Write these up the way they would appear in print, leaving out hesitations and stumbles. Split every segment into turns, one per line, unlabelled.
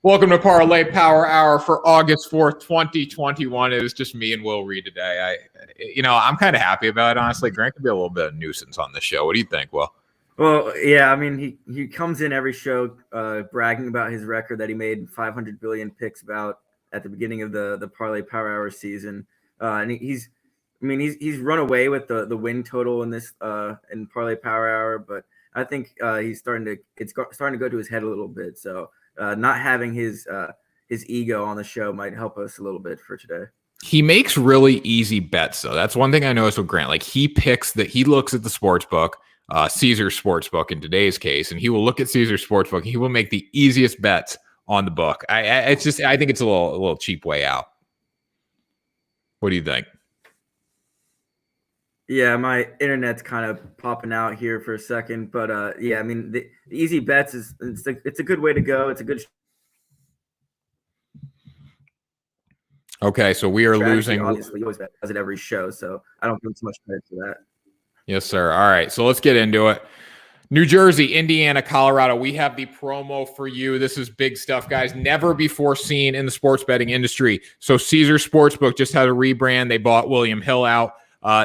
Welcome to Parlay Power Hour for August 4th, 2021. It was just me and Will Reed today. I'm kind of happy about it, honestly. Grant could be a little bit of a nuisance on the show. What do you think, Will?
Well, yeah, I mean, he comes in every show bragging about his record that he made 500 billion picks about at the beginning of the Parlay Power Hour season, and he's run away with the win total in this in Parlay Power Hour, but I think it's starting to go to his head a little bit. So not having his ego on the show might help us a little bit for today.
He makes really easy bets, though. That's one thing I noticed with Grant. Like, he looks at the sports book. Caesar's Sportsbook in today's case, and he will look at Caesar's Sportsbook and he will make the easiest bets on the book. I think it's a little cheap way out. What do you think?
Yeah, my internet's kind of popping out here for a second, but yeah, I mean the easy bets it's a good way to go. It's a good.
Okay, so we are losing.
Obviously, he always does it every show, so I don't give too much credit for that.
Yes, sir. All right, so let's get into it. New Jersey, Indiana, Colorado. We have the promo for you. This is big stuff, guys. Never before seen in the sports betting industry. So Caesar Sportsbook just had a rebrand. They bought William Hill out.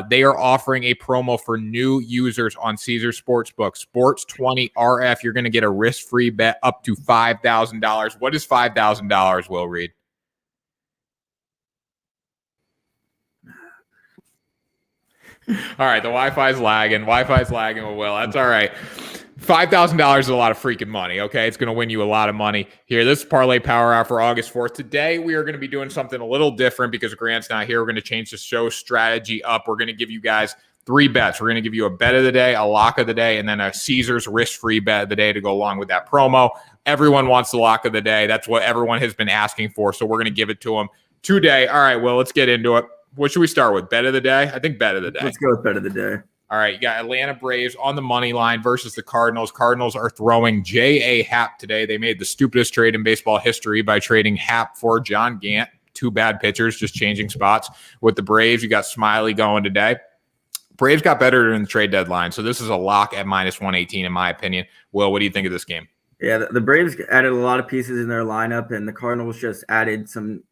They are offering a promo for new users on Caesar Sportsbook. Sports 20 RF. You're going to get a risk-free bet up to $5,000. What is $5,000, Will Reed? All right, the Wi-Fi's lagging. Well, that's all right. $5,000 is a lot of freaking money, okay? It's going to win you a lot of money here. This is Parlay Power Hour for August 4th. Today, we are going to be doing something a little different because Grant's not here. We're going to change the show strategy up. We're going to give you guys 3 bets. We're going to give you a bet of the day, a lock of the day, and then a Caesar's risk-free bet of the day to go along with that promo. Everyone wants the lock of the day. That's what everyone has been asking for, so we're going to give it to them today. All right, well, let's get into it. What should we start with? Bet of the day? I think bet of the day.
Let's go with bet of the day.
All right, you got Atlanta Braves on the money line versus the Cardinals. Cardinals are throwing J.A. Happ today. They made the stupidest trade in baseball history by trading Happ for John Gant. 2 bad pitchers, just changing spots. With the Braves, you got Smiley going today. Braves got better during the trade deadline, so this is a lock at minus 118 in my opinion. Will, what do you think of this game?
Yeah, the Braves added a lot of pieces in their lineup, and the Cardinals just added some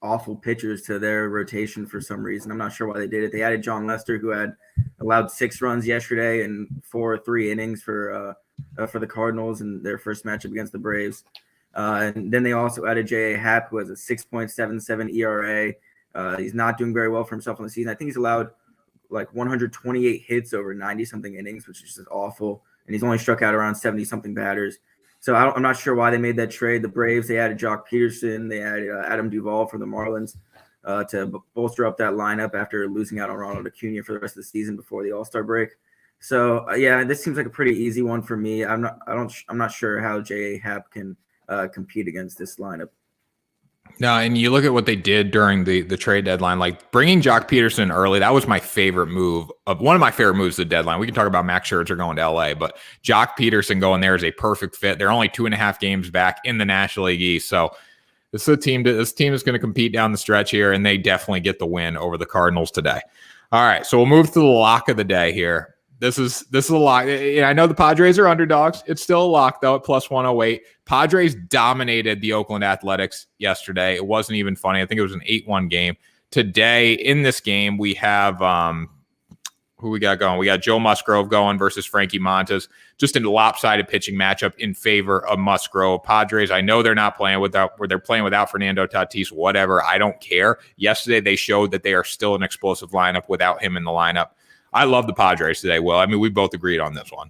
awful pitchers to their rotation for some reason. I'm not sure why they did it. They added John Lester, who had allowed 6 runs yesterday and 3 innings for the Cardinals in their first matchup against the Braves. And then they also added J.A. Happ, who has a 6.77 ERA. He's not doing very well for himself in the season. I think he's allowed like 128 hits over 90-something innings, which is just awful. And he's only struck out around 70-something batters. So I'm not sure why they made that trade. The Braves, they added Jock Peterson. They added Adam Duvall from the Marlins to bolster up that lineup after losing out on Ronald Acuna for the rest of the season before the All-Star break. So yeah, this seems like a pretty easy one for me. I'm not sure how J.A. Happ can compete against this lineup.
No, and you look at what they did during the trade deadline, like bringing Jock Peterson early. That was my favorite move. One of my favorite moves of the deadline. We can talk about Max Scherzer going to LA, but Jock Peterson going there is a perfect fit. They're only 2.5 games back in the National League East, so this team is going to compete down the stretch here, and they definitely get the win over the Cardinals today. All right, so we'll move to the lock of the day here. This is a lock. I know the Padres are underdogs. It's still a lock, though, at plus 108. Padres dominated the Oakland Athletics yesterday. It wasn't even funny. I think it was an 8-1 game. Today, in this game, we have who we got going? We got Joe Musgrove going versus Frankie Montas. Just a lopsided pitching matchup in favor of Musgrove. Padres, I know they're playing without Fernando Tatis, whatever. I don't care. Yesterday, they showed that they are still an explosive lineup without him in the lineup. I love the Padres today, Will. I mean, we both agreed on this one.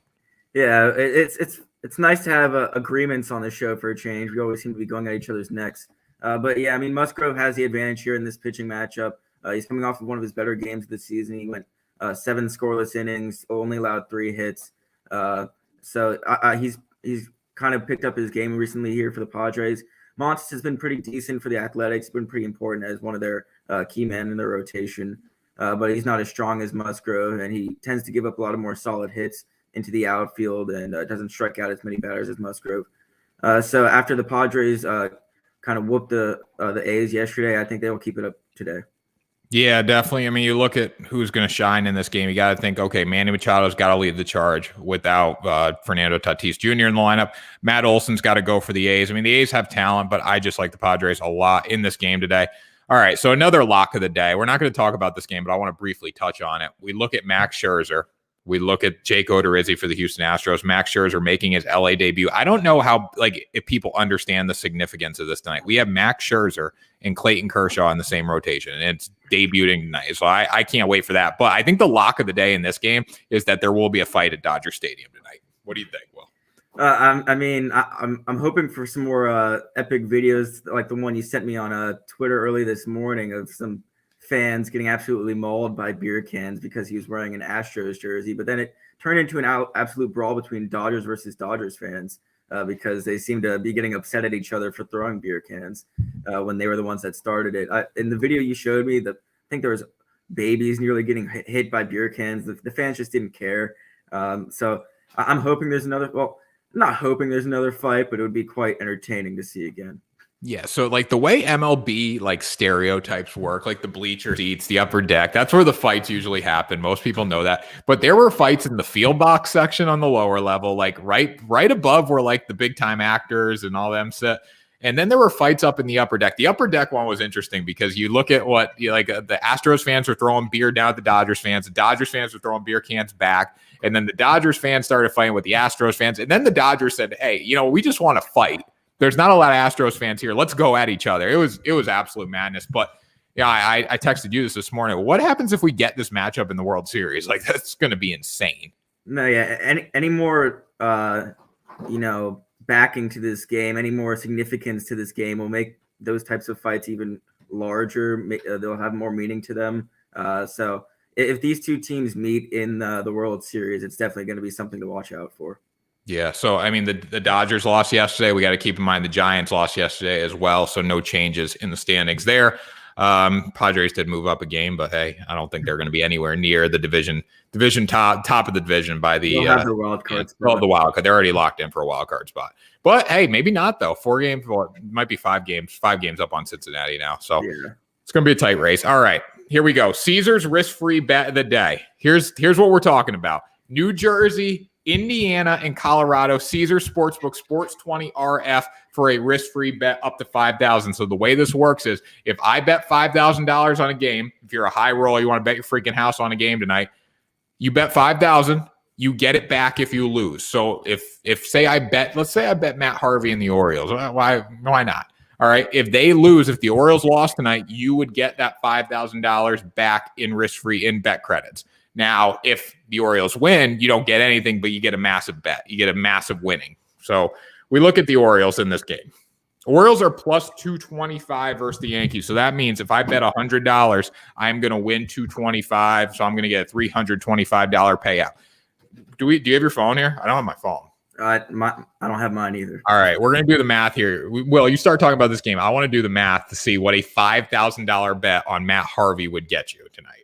Yeah, it's nice to have agreements on the show for a change. We always seem to be going at each other's necks. But yeah, I mean, Musgrove has the advantage here in this pitching matchup. He's coming off of one of his better games this season. He went 7 scoreless innings, only allowed 3 hits. So he's kind of picked up his game recently here for the Padres. Montes has been pretty decent for the Athletics, been pretty important as one of their key men in their rotation. But he's not as strong as Musgrove, and he tends to give up a lot of more solid hits into the outfield and doesn't strike out as many batters as Musgrove. So after the Padres kind of whooped the A's yesterday, I think they will keep it up today.
Yeah, definitely. I mean, you look at who's going to shine in this game. You got to think, okay, Manny Machado's got to lead the charge without Fernando Tatis Jr. in the lineup. Matt Olson's got to go for the A's. I mean, the A's have talent, but I just like the Padres a lot in this game today. All right, so another lock of the day. We're not going to talk about this game, but I want to briefly touch on it. We look at Max Scherzer. We look at Jake Odorizzi for the Houston Astros. Max Scherzer making his LA debut. I don't know how, if people understand the significance of this tonight. We have Max Scherzer and Clayton Kershaw in the same rotation, and it's debuting tonight. So I can't wait for that. But I think the lock of the day in this game is that there will be a fight at Dodger Stadium tonight. What do you think, Will?
I'm hoping for some more epic videos like the one you sent me on Twitter early this morning of some fans getting absolutely mauled by beer cans because he was wearing an Astros jersey. But then it turned into an absolute brawl between Dodgers versus Dodgers fans because they seemed to be getting upset at each other for throwing beer cans when they were the ones that started it. In the video you showed me, I think there was babies nearly getting hit by beer cans. The fans just didn't care. So I'm hoping there's another. Well, I'm not hoping there's another fight, but it would be quite entertaining to see again.
Yeah, so like the way MLB like stereotypes work, like the bleacher seats, the upper deck, that's where the fights usually happen. Most people know that. But there were fights in the field box section on the lower level, like right above where like the big time actors and all them sit. And then there were fights up in the upper deck. The upper deck one was interesting because you look at what the Astros fans were throwing beer down at the Dodgers fans. The Dodgers fans were throwing beer cans back. And then the Dodgers fans started fighting with the Astros fans. And then the Dodgers said, hey, we just want to fight. There's not a lot of Astros fans here. Let's go at each other. It was absolute madness. But yeah, I texted you this morning. What happens if we get this matchup in the World Series? Like, that's going to be insane.
No, yeah. Any more, backing to this game, any more significance to this game will make those types of fights even larger. They'll have more meaning to them. So if these two teams meet in the World Series, it's definitely going to be something to watch out for.
Yeah, so I mean the Dodgers lost yesterday. We got to keep in mind the Giants lost yesterday as well, so no changes in the standings there. Padres did move up a game, but hey, I don't think they're going to be anywhere near the division top of the division by the
wild card spot.
The wild card. They're already locked in for a wild card spot. But hey, maybe not though. 4 games, well, it might be 5 games. 5 games up on Cincinnati now, so yeah. It's going to be a tight race. All right, here we go. Caesar's risk-free bet of the day. Here's what we're talking about. New Jersey, Indiana, and Colorado, Caesar Sportsbook Sports 20 RF for a risk-free bet up to $5,000. So the way this works is if I bet $5,000 on a game, if you're a high roller, you want to bet your freaking house on a game tonight, you bet $5,000, you get it back if you lose. So let's say I bet Matt Harvey and the Orioles. Why not? All right. If they lose, if the Orioles lost tonight, you would get that $5,000 back in risk-free in bet credits. Now, if the Orioles win, you don't get anything, but you get a massive bet. You get a massive winning. So we look at the Orioles in this game. Orioles are plus 225 versus the Yankees. So that means if I bet $100, I'm going to win 225. So I'm going to get a $325 payout. Do you have your phone here? I don't have my phone.
I don't have mine either.
All right, we're going to do the math here. Will, you start talking about this game. I want to do the math to see what a $5,000 bet on Matt Harvey would get you tonight.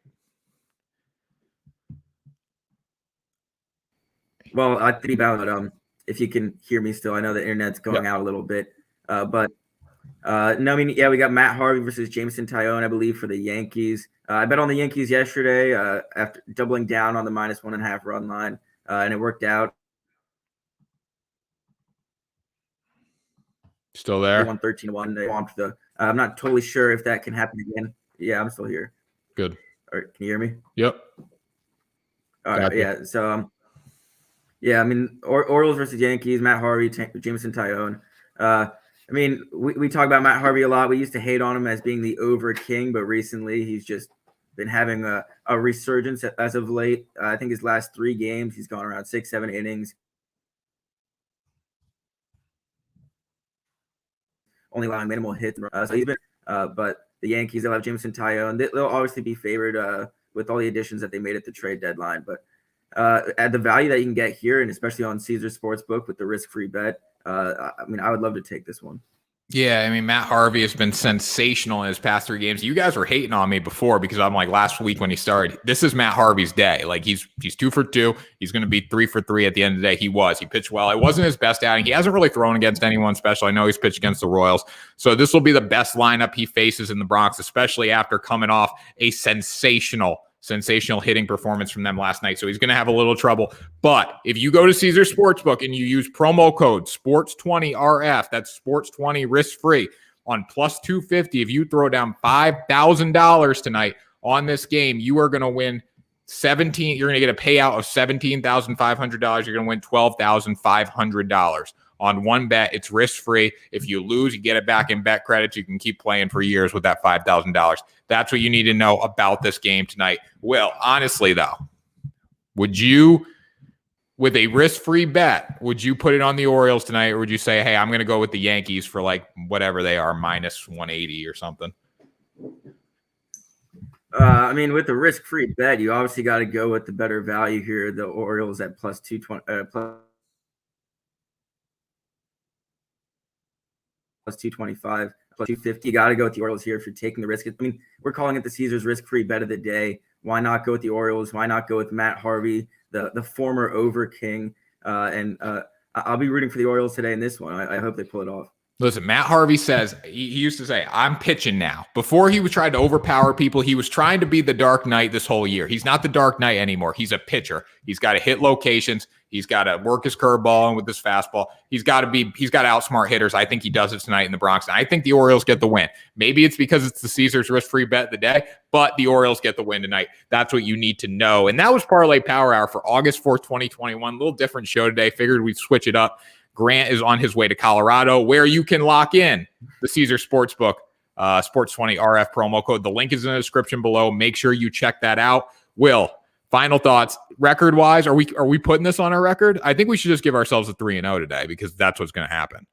Well, I think about if you can hear me still. I know the internet's going out a little bit, but no, I mean, yeah, we got Matt Harvey versus Jameson Taillon, I believe, for the Yankees. I bet on the Yankees yesterday after doubling down on the -1.5 run line, and it worked out.
Still there?
They won 13-1. They won I'm not totally sure if that can happen again. Yeah, I'm still here.
Good.
All right, can you hear me?
Yep.
All right, yeah. So, yeah, I mean, Orioles versus Yankees, Matt Harvey, Jameson Taillon. I mean, we talk about Matt Harvey a lot. We used to hate on him as being the over king, but recently he's just been having a resurgence as of late. I think his last 3 games, he's gone around 6-7 innings. Only allowing minimal hits. So he's been, but the Yankees, they'll have Jameson Taillon. They'll obviously be favored with all the additions that they made at the trade deadline. But at the value that you can get here, and especially on Caesar Sportsbook with the risk-free bet, I mean, I would love to take this one.
Yeah, I mean, Matt Harvey has been sensational in his past 3 games. You guys were hating on me before because I'm like last week when he started, this is Matt Harvey's day. Like he's 2 for 2. He's going to be 3 for 3 at the end of the day. He pitched well. It wasn't his best outing. He hasn't really thrown against anyone special. I know he's pitched against the Royals. So this will be the best lineup he faces in the Bronx, especially after coming off a sensational hitting performance from them last night. So he's going to have a little trouble. But if you go to Caesar Sportsbook and you use promo code SPORTS20RF, that's SPORTS20 risk-free on plus 250, if you throw down $5,000 tonight on this game, you are going to win you're going to get a payout of $17,500. You're going to win $12,500 on one bet. It's risk-free. If you lose, you get it back in bet credits. You can keep playing for years with that $5,000. That's what you need to know about this game tonight. Will, honestly, though, would you, with a risk-free bet, would you put it on the Orioles tonight, or would you say, hey, I'm going to go with the Yankees for like whatever they are, minus 180 or something?
I mean, with the risk-free bet, you obviously got to go with the better value here. The Orioles at plus 220, plus 225, plus 250. You got to go with the Orioles here if you're taking the risk. I mean, we're calling it the Caesars risk-free bet of the day. Why not go with the Orioles? Why not go with Matt Harvey, the former over king? And I'll be rooting for the Orioles today in this one. I hope they pull it off.
Listen, Matt Harvey says, he used to say, I'm pitching now. Before he was trying to overpower people, he was trying to be the Dark Knight this whole year. He's not the Dark Knight anymore. He's a pitcher. He's got to hit locations. He's got to work his curveball and with his fastball. He's got to outsmart hitters. I think he does it tonight in the Bronx. And I think the Orioles get the win. Maybe it's because it's the Caesars risk-free bet of the day, but the Orioles get the win tonight. That's what you need to know. And that was Parlay Power Hour for August 4th, 2021. A little different show today. Figured we'd switch it up. Grant is on his way to Colorado, where you can lock in the Caesar Sportsbook Sports20 RF promo code. The link is in the description below. Make sure you check that out. Will, final thoughts, record-wise, are we putting this on our record? I think we should just give ourselves a 3-0 today because that's what's going to happen.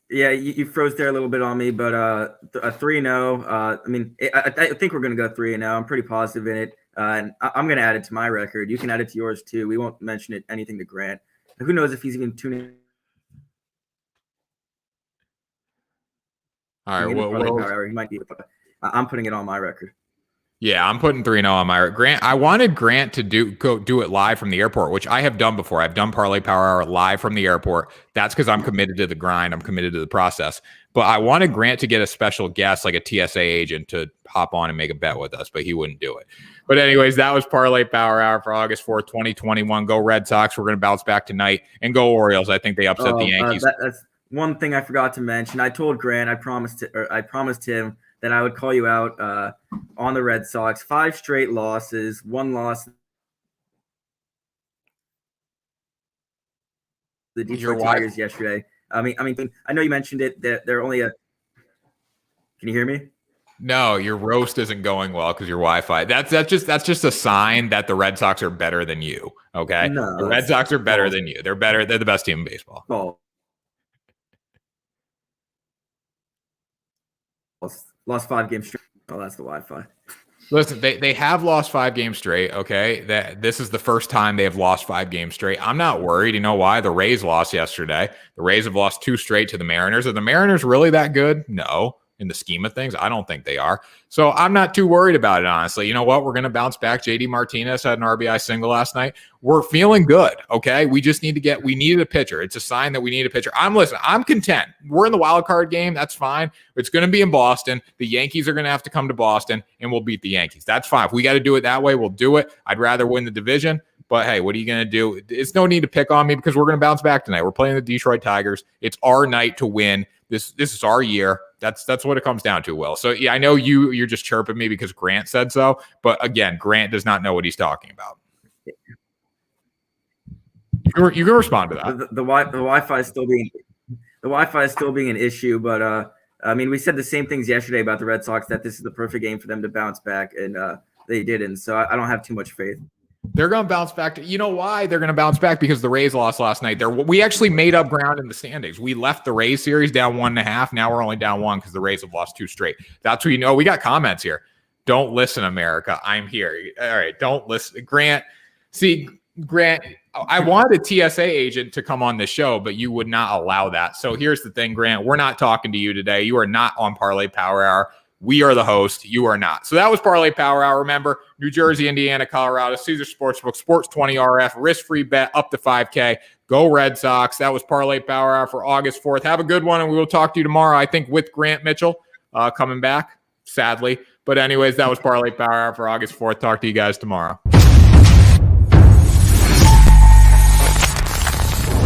Yeah, you froze there a little bit on me, but a 3-0. I mean, I think we're going to go 3-0. I'm pretty positive in it. And I'm going to add it to my record. You can add it to yours too. We won't mention anything to Grant. Who knows if he's even tuning?
All right.
He might be. I'm putting it on my record.
Yeah, I'm putting 3-0 on my Grant. I wanted Grant to do it live from the airport, which I have done before. I've done Parlay Power Hour live from the airport. That's because I'm committed to the grind. I'm committed to the process. But I wanted Grant to get a special guest, like a TSA agent, to hop on and make a bet with us, but he wouldn't do it. But anyways, that was Parlay Power Hour for August 4th, 2021. Go Red Sox. We're going to bounce back tonight. And go Orioles. I think they upset the Yankees.
That's one thing I forgot to mention. I told Grant, I promised him that I would call you out on the Red Sox. 5 straight losses, 1 loss. The Detroit Tigers yesterday. I mean, I know you mentioned it. That they're only a. Can you hear me?
No, your roast isn't going well because your Wi-Fi. That's just a sign that the Red Sox are better than you. Okay,
no,
the Red Sox are better than you. They're better. They're the best team in baseball.
Lost 5 games straight. Oh, that's the Wi-Fi.
Listen, they have lost 5 games straight, okay? This is the first time they have lost 5 games straight. I'm not worried. You know why? The Rays lost yesterday. The Rays have lost 2 straight to the Mariners. Are the Mariners really that good? No. In the scheme of things, I don't think they are. So I'm not too worried about it, honestly. You know what? We're going to bounce back. JD Martinez had an RBI single last night. We're feeling good, okay? We just need to we needed a pitcher. It's a sign that we need a pitcher. I'm content. We're in the wild card game. That's fine. It's going to be in Boston. The Yankees are going to have to come to Boston, and we'll beat the Yankees. That's fine. If we got to do it that way, we'll do it. I'd rather win the division. But hey, what are you going to do? It's no need to pick on me because we're going to bounce back tonight. We're playing the Detroit Tigers. It's our night to win. This is our year. That's what it comes down to, Will. So yeah, I know you're just chirping me because Grant said so. But again, Grant does not know what he's talking about. You can respond to that.
The Wi-Fi is still being an issue, but I mean, we said the same things yesterday about the Red Sox, that this is the perfect game for them to bounce back, and they didn't. So I don't have too much faith.
They're going to bounce back. You know why they're going to bounce back? Because the Rays lost last night. We actually made up ground in the standings. We left the Rays series down 1.5. Now we're only down 1 because the Rays have lost 2 straight. That's what you know. We got comments here. Don't listen, America. I'm here. All right. Don't listen. Grant, see, Grant, I wanted a TSA agent to come on the show, but you would not allow that. So here's the thing, Grant. We're not talking to you today. You are not on Parlay Power Hour. We are the host. You are not. So that was Parlay Power Hour. Remember, New Jersey, Indiana, Colorado, Caesar Sportsbook, Sports 20 RF, risk-free bet up to 5K. Go Red Sox. That was Parlay Power Hour for August 4th. Have a good one, and we will talk to you tomorrow, I think, with Grant Mitchell coming back, sadly. But anyways, that was Parlay Power Hour for August 4th. Talk to you guys tomorrow.